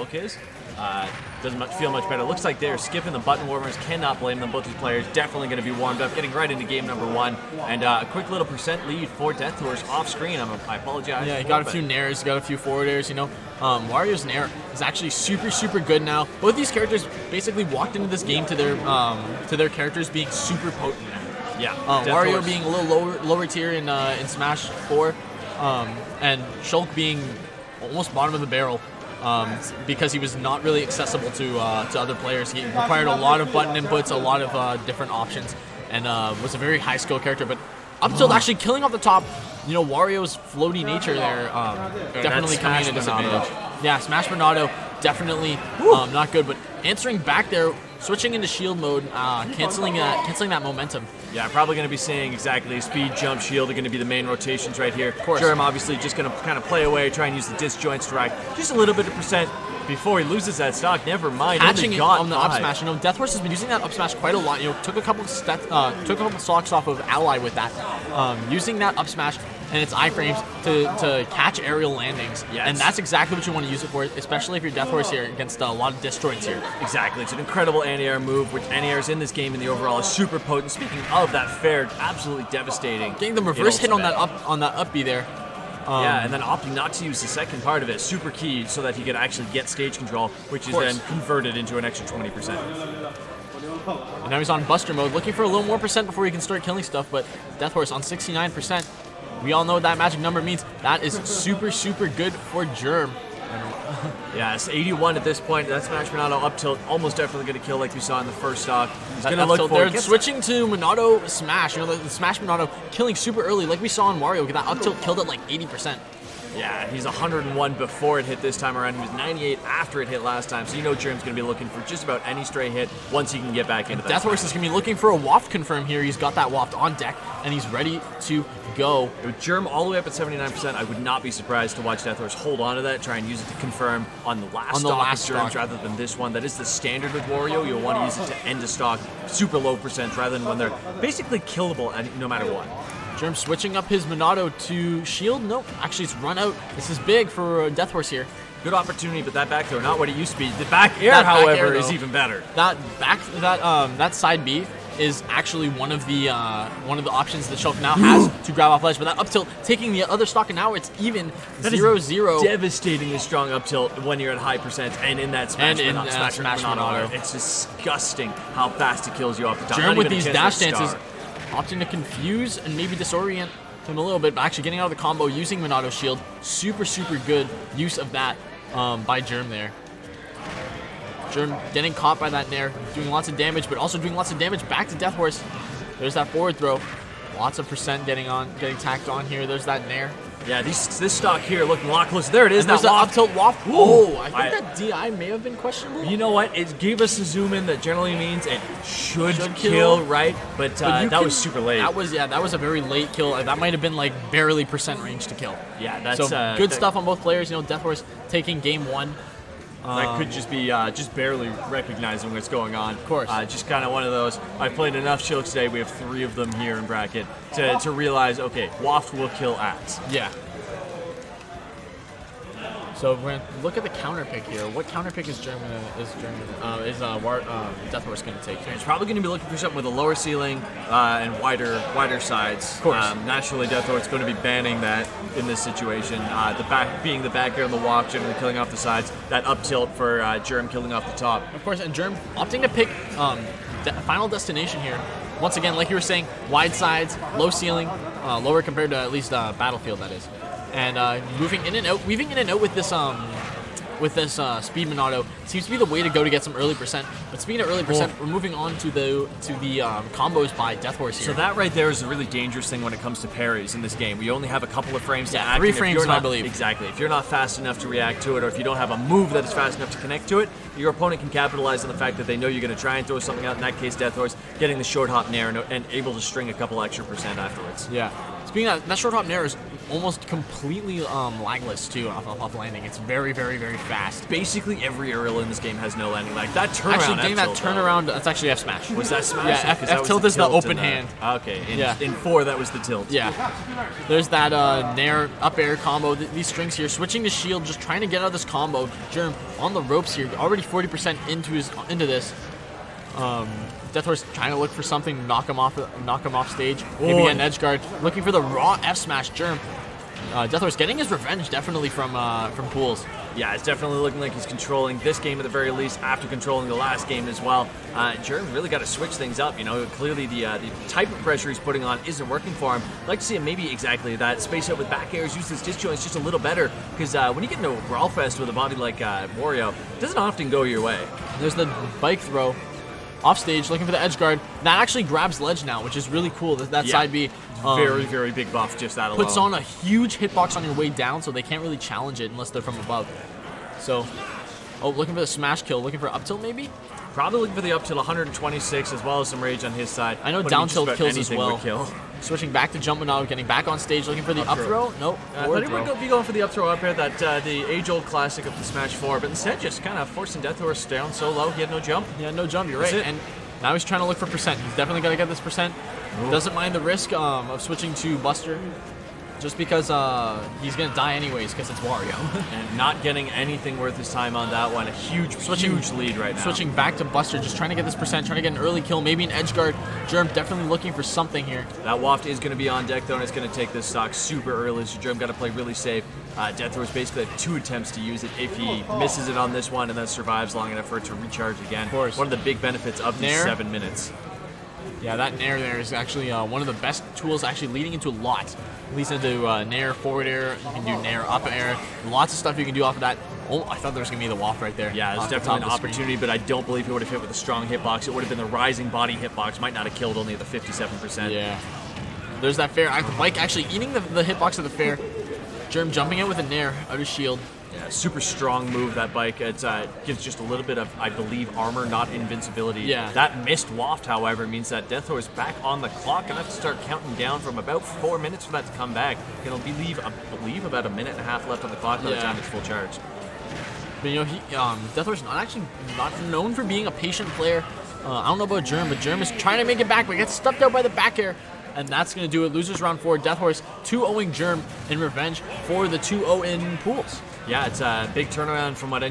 Shulk is. Doesn't feel much better. Looks like they're skipping the button warmers. Cannot blame them. Both these players definitely going to be warmed up, getting right into game number 1. And a quick little percent lead for Deathorse off screen. I apologize. Yeah, he got a few nairs, got a few forward airs, you know. Wario's nair is actually super good now. Both these characters basically walked into this game to their characters being super potent. Yeah. Wario being a little lower tier in Smash 4, and Shulk being almost bottom of the barrel. Because he was not really accessible to other players. He required a lot of button inputs, a lot of different options, and was a very high skill character. But up till actually killing off the top, you know, Wario's floaty nature there definitely coming in a disadvantage. Yeah, Smash Bernardo definitely not good, but answering back there, switching into shield mode, canceling that momentum. Yeah, probably going to be seeing exactly speed, jump, shield are going to be the main rotations right here. Of course. Jerm obviously just going to kind of play away, try and use the disjoint strike. Just a little bit of percent before he loses that stock. Never mind. Hatching it on the up smash. You know, Deathorse has been using that up smash quite a lot. You know, took a couple stocks off of Ally with that. Using that up smash and its iframes to catch aerial landings. Yes. And that's exactly what you want to use it for, especially if you're Deathorse here against a lot of disjoints here. Exactly. It's an incredible anti-air move, which anti-airs in this game in the overall is super potent. Speaking of that fair, absolutely devastating. Getting the reverse hit on that up B there. Yeah, and then opting not to use the second part of it, super key, so that he could actually get stage control, which is then converted into an extra 20%. And now he's on Buster mode, looking for a little more percent before he can start killing stuff, but Deathorse on 69%. We all know what that magic number means. That is super good for Jerm. Yeah, it's 81 at this point. That Smash Monado up tilt almost definitely going to kill like we saw in the first stock. He's going to look for it. They're switching to Monado Smash. You know, the Smash Monado killing super early like we saw in Wario. That up tilt killed it like 80%. Yeah, he's 101 before it hit this time around. He was 98 after it hit last time. So you know Jerm's going to be looking for just about any stray hit once he can get back into that. Deathorse is going to be looking for a waft confirm here. He's got that waft on deck, and he's ready to go. With Jerm all the way up at 79%, I would not be surprised to watch Deathorse hold on to that, try and use it to confirm on the last stock rather than this one. That is the standard with Wario. You'll want to use it to end a stock super low percent rather than when they're basically killable no matter what. Jerm switching up his Monado to shield. Nope, actually it's run out. This is big for Deathorse here. Good opportunity, but that back throw, not what it used to be. The back air, however, is even better. That side B is actually one of the options that Shulk now has to grab off ledge. But that up tilt, taking the other stock, and now it's even 0-0. Devastatingly strong up tilt when you're at high percent and in that Smash Monado. It's disgusting how fast it kills you off the top. Jerm with these dash dances, opting to confuse and maybe disorient him a little bit, but actually getting out of the combo using Monado shield. Super good use of that by Jerm there. Jerm getting caught by that nair, doing lots of damage, but also doing lots of damage back to Deathorse. There's that forward throw. Lots of percent getting tacked on here. There's that nair. Yeah, this stock here looking a lot closer. There it is. There's that up tilt waft. Oh, I think that DI may have been questionable. You know what? It gave us a zoom in that generally means it should kill, right? But that was super late. That was a very late kill. That might have been like barely percent range to kill. Yeah, that's good stuff on both players. You know, Deathorse taking game 1. That could just be just barely recognizing what's going on. Of course. Just kind of one of those. I've played enough Shulks today. We have 3 of them here in bracket to realize, okay, waft will kill ads. Yeah. So we're gonna look at the counter pick here. What counter pick is Deathorse gonna take? He's probably gonna be looking for something with a lower ceiling and wider sides. Of course. Naturally, Deathorse is going to be banning that in this situation. The back air on the walk, generally killing off the sides. That up tilt for Jerm killing off the top. Of course, and Jerm opting to pick Final Destination here. Once again, like you were saying, wide sides, low ceiling, lower compared to at least Battlefield, that is. And weaving in and out with this speed Monado seems to be the way to go to get some early percent. But speaking of early percent, we're moving on to the combos by Deathorse here. So that right there is a really dangerous thing when it comes to parries in this game. We only have a couple of frames to act. 3 frames, I believe. Exactly. If you're not fast enough to react to it, or if you don't have a move that is fast enough to connect to it, your opponent can capitalize on the fact that they know you're going to try and throw something out. In that case, Deathorse getting the short hop nair and able to string a couple extra percent afterwards. Yeah. Speaking of that short hop nair is almost completely lagless too off landing. It's very, very, very fast. Basically every aerial in this game has no landing lag. That turnaround, actually, getting that turnaround, that's actually F smash. Was that smash? Yeah, F tilt is the open hand. Okay, in 4 that was the tilt. Yeah. There's that nair up air combo. These strings here, switching to shield, just trying to get out of this combo. Jerm on the ropes here, already 40% into this. Deathorse trying to look for something to knock him off stage. Maybe get an edge guard. Looking for the raw F smash. Jerm. Deathorse getting his revenge definitely from pools. Yeah, it's definitely looking like he's controlling this game at the very least after controlling the last game as well. Jerm really got to switch things up. You know, clearly the type of pressure he's putting on isn't working for him. I'd like to see him maybe exactly that. Space out with back airs, use his disjoints just a little better because when you get into a brawl fest with a body like Wario, it doesn't often go your way. There's the bike throw. Off stage, looking for the edge guard. That actually grabs ledge now, which is really cool. That side B. Very, very big buff, just that alone. Puts on a huge hitbox on your way down, so they can't really challenge it unless they're from above. So, looking for the smash kill. Looking for up tilt, maybe? Probably looking for the up tilt, 126, as well as some rage on his side. I know down tilt kills as well. Switching back to jump now, getting back on stage, looking for the up throw. Nope. I thought he would be going for the up throw up here, the age-old classic of the Smash 4, but instead just kind of forcing Deathorse down so low, he had no jump. He had no jump, you're right. And now he's trying to look for percent. He's definitely got to get this percent. Ooh. Doesn't mind the risk of switching to Buster. Just because he's going to die anyways because it's Wario. And not getting anything worth his time on that one. A huge lead right now. Switching back to Buster, just trying to get this percent, trying to get an early kill, maybe an edge guard. Jerm definitely looking for something here. That waft is going to be on deck though, and it's going to take this stock super early, so Jerm got to play really safe. Deathorse basically had 2 attempts to use it. If he misses it on this one and then survives long enough for it to recharge again. Of course. One of the big benefits of these 7 minutes. Yeah, that nair there is actually one of the best tools, actually leading into a lot. Leads into nair, forward air, you can do nair, up air, lots of stuff you can do off of that. Oh, I thought there was going to be the waft right there. Yeah, it's definitely an opportunity, but I don't believe it would have hit with a strong hitbox. It would have been the rising body hitbox, might not have killed, only at the 57%. Yeah. There's that fair. The bike actually eating the hitbox of the fair. Jerm jumping out with a nair out of shield. Yeah, super strong move, that bike. It gives just a little bit of, I believe, armor, not invincibility. Yeah. That missed waft, however, means that Deathorse back on the clock. Gonna have to start counting down from about 4 minutes for that to come back. Gonna believe about a minute and a half left on the clock by the time it's full charge. But you know, Deathorse not known for being a patient player. I don't know about Jerm, but Jerm is trying to make it back, but gets stuffed out by the back air. And that's going to do it. Losers round 4. Deathorse 2-0ing Jerm in revenge for the 2-0 in pools. Yeah, it's a big turnaround from what